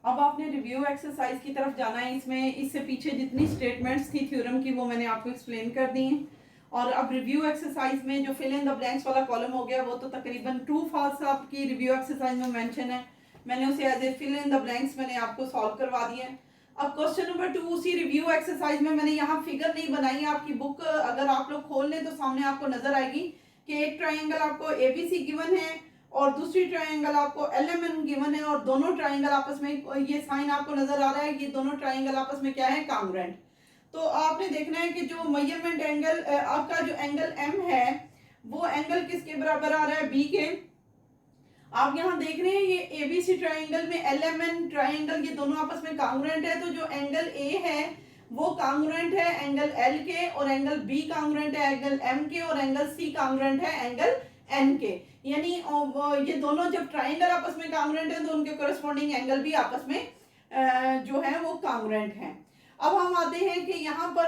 अब आपने review exercise की तरफ जाना है। इसमें इससे पीछे जितनी स्टेटमेंट्स थी थ्योरम की वो मैंने आपको एक्सप्लेन कर दी हैं। और अब रिव्यू एक्सरसाइज में जो फिल इन द ब्लैंक्स वाला कॉलम हो गया वो तो तकरीबन ट्रू फॉल्स आपकी रिव्यू एक्सरसाइज में मेंशन है। मैंने उसे as a fill in the blanks मैंने आपको सॉल्व करवा दिया है। अब क्वेश्चन नंबर 2 उसी रिव्यू एक्सरसाइज में मैंने यहाँ फिगर नहीं बनाई है। आपकी बुक अगर आप लोग खोल लें तो सामने आपको नजर आएगी कि एक ट्राइंगल आपको एबीसी गिवन है और दूसरी ट्राइंगल आपको एलएमएन गिवन है, और दोनों ट्राइंगल आपस में ये साइन आपको नजर आ रहा है, ये दोनों ट्राइंगल आपस में क्या है, कांग्रुएंट। तो आपने देखना है कि जो मेजरमेंट एंगल आपका जो एंगल एम है वो एंगल किसके बराबर आ रहा है, बी के। आप यहाँ देख रहे हैं ये एबीसी ट्राइंगल में एलएमएन ट्राइंगल ये दोनों आपस में कांग्रुएंट है। तो जो एंगल ए है वो कांग्रुएंट है एंगल एल के, और एंगल बी कांग्रुएंट है एंगल एम के, और एंगल सी कांग्रुएंट है एंगल एन के। यानी ये दोनों जब ट्राइंगल आपस में कांग्रुएंट है तो उनके कोरस्पॉन्डिंग एंगल भी आपस में जो है वो कांग्रुएंट है। अब हम आते हैं कि यहाँ पर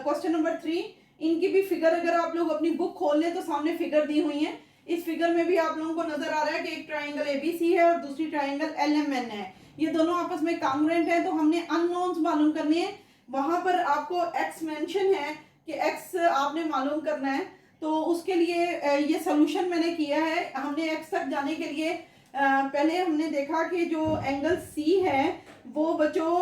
क्वेश्चन नंबर 3, इनकी भी फिगर अगर आप लोग अपनी बुक खोल लें तो सामने फिगर दी हुई है। इस फिगर में भी आप लोगों को नजर आ रहा है कि एक ट्राइंगल एबीसी है और दूसरी ट्राइंगल एलएमएन है। ये दोनों आपस में कांग्रुएंट है। तो हमने अननोन्स मालूम करने हैं। वहां पर आपको एक्स मेंशन है कि एक्स आपने मालूम करना है। तो उसके लिए ये सोल्यूशन मैंने किया है। हमने एक्स तक जाने के लिए पहले हमने देखा कि जो एंगल सी है वो बच्चों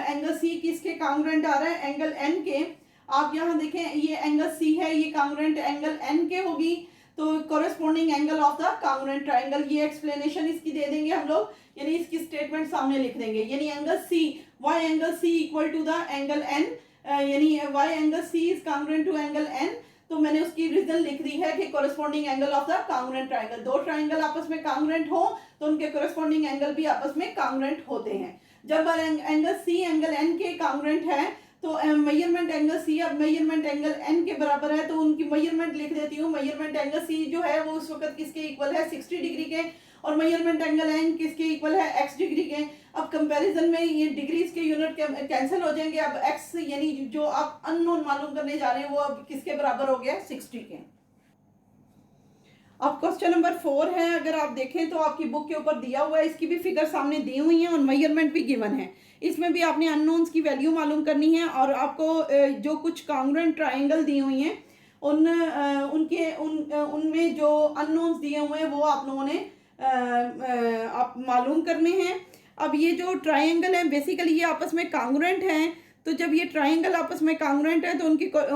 एंगल सी किसके कांग्रुएंट आ रहा है, एंगल एन के। आप यहाँ देखें ये एंगल सी है, ये कांग्रुएंट एंगल एन के होगी। तो corresponding angle of the congruent triangle, ये एक्सप्लेनेशन इसकी दे देंगे हम लोग, यानी इसकी स्टेटमेंट सामने लिख देंगे। यानी angle C, Y angle C equal to the angle N, यानी Y angle C is congruent to angle N. तो मैंने उसकी रीजन लिख दी है कि corresponding angle of the congruent triangle. दो ट्राइंगल आपस में कांग्रुएंट हो तो उनके कोरेस्पोंडिंग एंगल भी आपस में कांग्रुएंट होते हैं। जब एंगल सी एंगल एन के कांग्रुएंट है तो मेजरमेंट एंगल सी अब मेजरमेंट एंगल एन के बराबर है। तो उनकी मेजरमेंट लिख देती हूँ। मेजरमेंट एंगल सी जो है वो उस वक्त किसके इक्वल है, 60 डिग्री के, और मेजरमेंट एंगल एन किसके इक्वल है, x डिग्री के। अब कंपैरिजन में ये डिग्रीज के यूनिट कैंसिल हो जाएंगे। अब x यानी जो आप अननोन मालूम करने जा रहे हैं वो अब किसके बराबर हो गया, 60 के। अब क्वेश्चन नंबर 4 है। अगर आप देखें तो आपकी बुक के ऊपर दिया हुआ है, इसकी भी फिगर सामने दी हुई है और मेजरमेंट भी गिवन है। इसमें भी आपने अननोन्स की वैल्यू मालूम करनी है, और आपको जो कुछ कांग्रुएंट ट्राइंगल दी हुई हैं उनमें जो अननोन्स दिए हुए हैं वो आप लोगों ने आप मालूम करने हैं। अब ये जो ट्राइंगल है बेसिकली ये आपस में कांग्रुएंट हैं। तो जब ये ट्राइंगल आपस में कांग्रुएंट है तो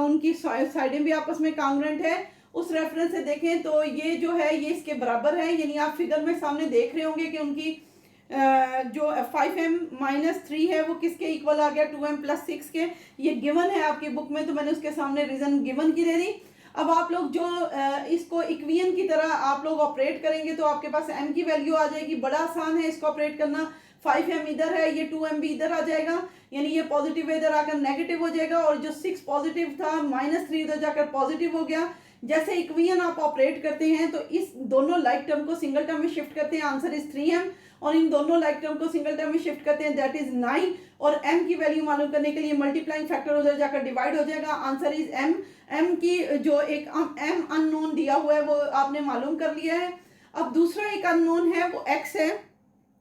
उनकी साइडें भी आपस में कांग्रुएंट है। उस रेफरेंस से देखें तो ये जो है ये इसके बराबर है। यानी आप फिगर में सामने देख रहे होंगे कि उनकी जो 5m-3 है वो किसके इक्वल आ गया, 2m+6 के। ये गिवन है आपकी बुक में, तो मैंने उसके सामने रीजन गिवन की दे दी। अब आप लोग जो इसको इक्वियन की तरह आप लोग ऑपरेट करेंगे तो आपके पास m की वैल्यू आ जाएगी। बड़ा आसान है इसको ऑपरेट करना। 5m इधर है, ये 2m भी इधर आ जाएगा, यानी ये पॉजिटिव इधर आकर नेगेटिव हो जाएगा, और जो 6 पॉजिटिव था -3 उधर जाकर पॉजिटिव हो गया। जैसे इक्वियन आप ऑपरेट करते हैं तो इस दोनों लाइक टर्म को सिंगल टर्म में शिफ्ट करते हैं, आंसर इज 3m, और इन दोनों लाइक टर्म को सिंगल टर्म में शिफ्ट करते हैं, दैट इज 9। और m की वैल्यू मालूम करने के लिए मल्टीप्लाइंग फैक्टर उधर जाकर डिवाइड हो जाएगा, आंसर इज m। m की जो एक m अननोन दिया हुआ है वो आपने मालूम कर लिया है। अब दूसरा एक अननोन है वो x है।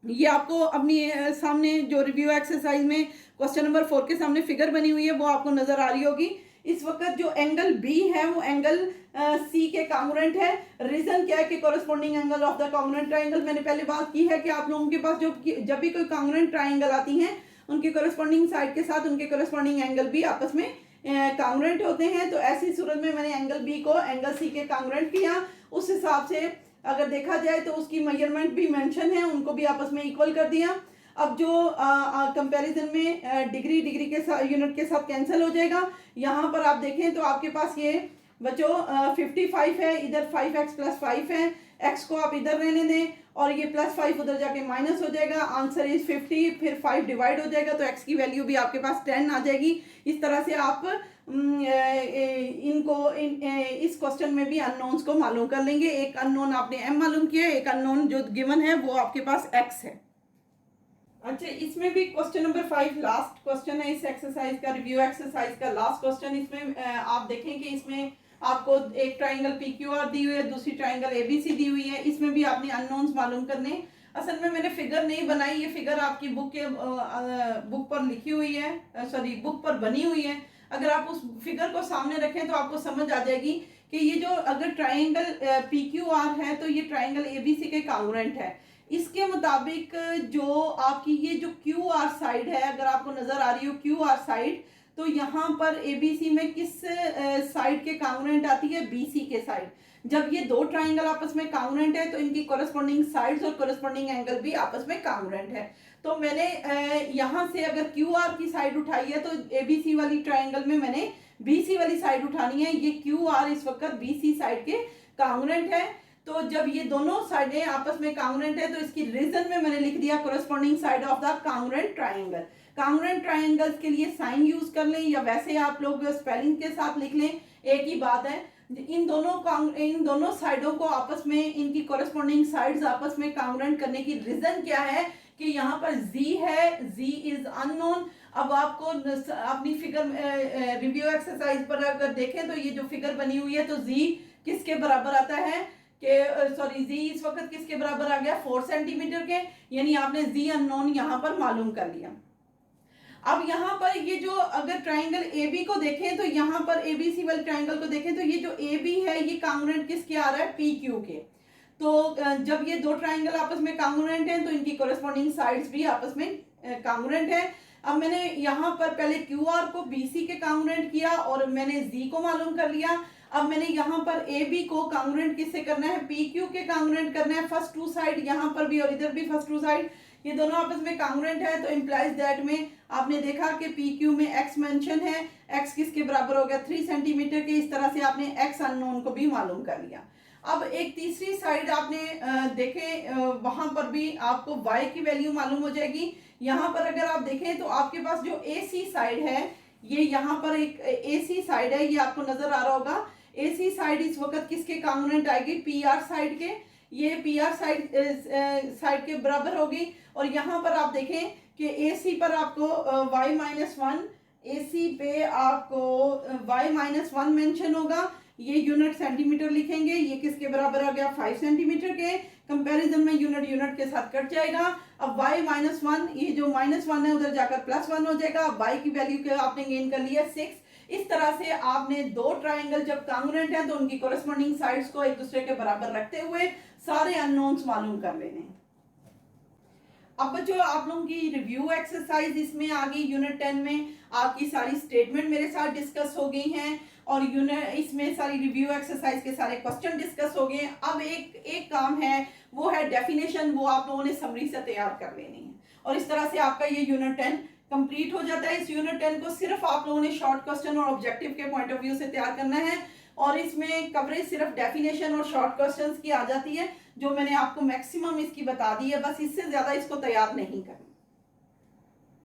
ये आपको अपनी सामने जो रिव्यू एक्सरसाइज में क्वेश्चन नंबर 4 के सामने फिगर बनी हुई है वो आपको नजर आ रही होगी। इस वक्त जो एंगल बी है वो एंगल सी के कांग्रुएंट है। रीजन क्या है कि corresponding angle of the congruent triangle. मैंने पहले बात की है कि आप लोगों के पास जब भी कोई कांग्रुएंट ट्राइंगल आती हैं उनके कोरेस्पोंडिंग साइड के साथ उनके कोरेस्पोंडिंग एंगल भी आपस में कांग्रुएंट होते हैं। तो ऐसी सूरत में मैंने एंगल बी को एंगल सी के कांग्रुएंट किया। उस हिसाब से अगर देखा जाए तो उसकी मेजरमेंट भी मेंशन है, उनको भी आपस में इक्वल कर दिया। अब जो कंपैरिजन में डिग्री के साथ यूनिट के साथ कैंसिल हो जाएगा। यहाँ पर आप देखें तो आपके पास ये बच्चों 55 है, इधर 5x+5 है, x को आप इधर रहने दें और ये +5 उधर जाके माइनस हो जाएगा, आंसर इज 50। फिर 5 डिवाइड हो जाएगा तो x की वैल्यू भी आपके पास 10 आ जाएगी। इस तरह से आप इस क्वेश्चन में भी अननोन्स को मालूम कर लेंगे। एक अननोन आपने m मालूम किया, एक अननोन जो गिवन है वो आपके पास x है। अच्छा, इसमें भी क्वेश्चन नंबर 5 लास्ट क्वेश्चन है इस एक्सरसाइज का, रिव्यू एक्सरसाइज का लास्ट क्वेश्चन। इसमें आप देखें कि इसमें आपको एक ट्राइंगल PQR दी हुई है, दूसरी ट्राइंगल ABC दी हुई है। इसमें भी आपने अननोन्स मालूम करने। असल में मैंने फिगर नहीं बनाई, ये फिगर आपकी बुक पर लिखी हुई है, सॉरी बुक पर बनी हुई है। अगर आप उस फिगर को सामने रखें तो आपको समझ आ जाएगी कि ये जो अगर ट्राइंगल PQR है तो ये ट्राइंगल ABC के कांग्रुएंट है। इसके मुताबिक जो आपकी ये जो QR साइड है, अगर आपको नजर आ रही हो QR साइड, तो यहाँ पर ABC में किस साइड के कांग्रुएंट आती है? BC के साइड। जब ये दो ट्राइंगल आपस में कांग्रुएंट है तो इनकी कॉरेस्पॉन्डिंग साइड्स और कॉरेस्पॉन्डिंग एंगल भी आपस में कांग्रुएंट है। तो मैंने यहाँ से अगर QR की साइड उठाई है तो ABC वाली ट्राइंगल में मैंने BC वाली साइड उठानी है। ये QR इस वक्त BC साइड के कांग्रुएंट है। तो जब ये दोनों साइडें आपस में कांग्रुएंट है तो इसकी रीजन में मैंने लिख दिया corresponding side of the congruent triangle. Congruent triangles के लिए साइन यूज कर लें या वैसे आप लोग स्पेलिंग के साथ लिख लें, एक ही बात है। इन दोनों साइडों को आपस में, इनकी कॉरेस्पॉन्डिंग साइड्स आपस में कांग्रुएंट करने की रीजन क्या है कि यहाँ पर Z है, Z इज अननोन। अब आपको अपनी फिगर रिव्यू एक्सरसाइज पर अगर देखें तो ये जो फिगर बनी हुई है तो Z किसके बराबर आता है कि सॉरी Z इस वक्त किसके बराबर आ गया? 4 सेंटीमीटर के, यानी आपने Z अननोन यहाँ पर मालूम कर लिया। अब यहाँ पर ये जो अगर ट्राइंगल AB को देखें तो यहाँ पर ABC वाले ट्राइंगल को देखें तो ये जो AB है ये कांग्रुएंट किसके आ रहा है? PQ के। तो जब ये दो ट्राइंगल आपस में कांग्रुएंट हैं तो इनकी कॉरेस्पॉन्डिंग साइड्स भी आपस में कांग्रुएंट है। अब मैंने यहाँ पर पहले QR को BC के कांग्रुएंट किया और मैंने Z को मालूम कर लिया। अब मैंने यहाँ पर AB को कांग्रुएंट किससे करना है? PQ के कांग्रुएंट करना है। फर्स्ट टू साइड यहाँ पर भी और इधर भी फर्स्ट टू साइड, ये दोनों आपस में कांग्रुएंट है। तो इम्प्लाइज दैट में आपने देखा कि PQ में X मेंशन है, X किसके बराबर हो गया? 3 सेंटीमीटर के। इस तरह से आपने X अननोन को भी मालूम कर लिया। अब एक तीसरी साइड आपने देखें, वहां पर भी आपको Y की वैल्यू मालूम हो जाएगी। यहाँ पर अगर आप देखें तो आपके पास जो AC साइड है, ये यहाँ पर एक AC साइड है, ये आपको नजर आ रहा होगा। AC साइड इस वक्त किसके कांग्रुएंट आएगी? PR साइड के। ये PR साइड के बराबर होगी। और यहाँ पर आप देखें कि AC पर आपको y-1, AC पे आपको y-1 मेंशन होगा। ये यूनिट सेंटीमीटर लिखेंगे। ये किसके बराबर आ गया? 5 सेंटीमीटर के। कंपैरिजन में यूनिट के साथ कट जाएगा। अब y-1, ये जो -1 है उधर जाकर +1 हो जाएगा। अब y की वैल्यू के आपने गेन कर लिया 6। इस तरह से आपने दो ट्राइंगल जब कांग्रुएंट है तो उनकी कॉरेस्पॉन्डिंग साइड्स को एक दूसरे के बराबर रखते हुए सारे अननोन्स मालूम कर लेने। अब बच्चों आप लोगों की रिव्यू एक्सरसाइज इसमें आ गई। यूनिट 10 में आपकी सारी स्टेटमेंट मेरे साथ डिस्कस हो गई हैं और इसमें सारी रिव्यू एक्सरसाइज के सारे क्वेश्चन डिस्कस हो गए। अब एक काम है, वो है डेफिनेशन, वो आप लोगों ने समरी से तैयार कर लेनी है। और इस तरह से आपका ये यूनिट 10 कंप्लीट हो जाता है। इस यूनिट 10 को सिर्फ आप लोगों ने शॉर्ट क्वेश्चन और ऑब्जेक्टिव के पॉइंट ऑफ व्यू से तैयार करना है और इसमें कवरेज सिर्फ डेफिनेशन और शॉर्ट क्वेश्चंस की आ जाती है, जो मैंने आपको मैक्सिमम इसकी बता दी है। बस इससे ज्यादा इसको तैयार नहीं करना।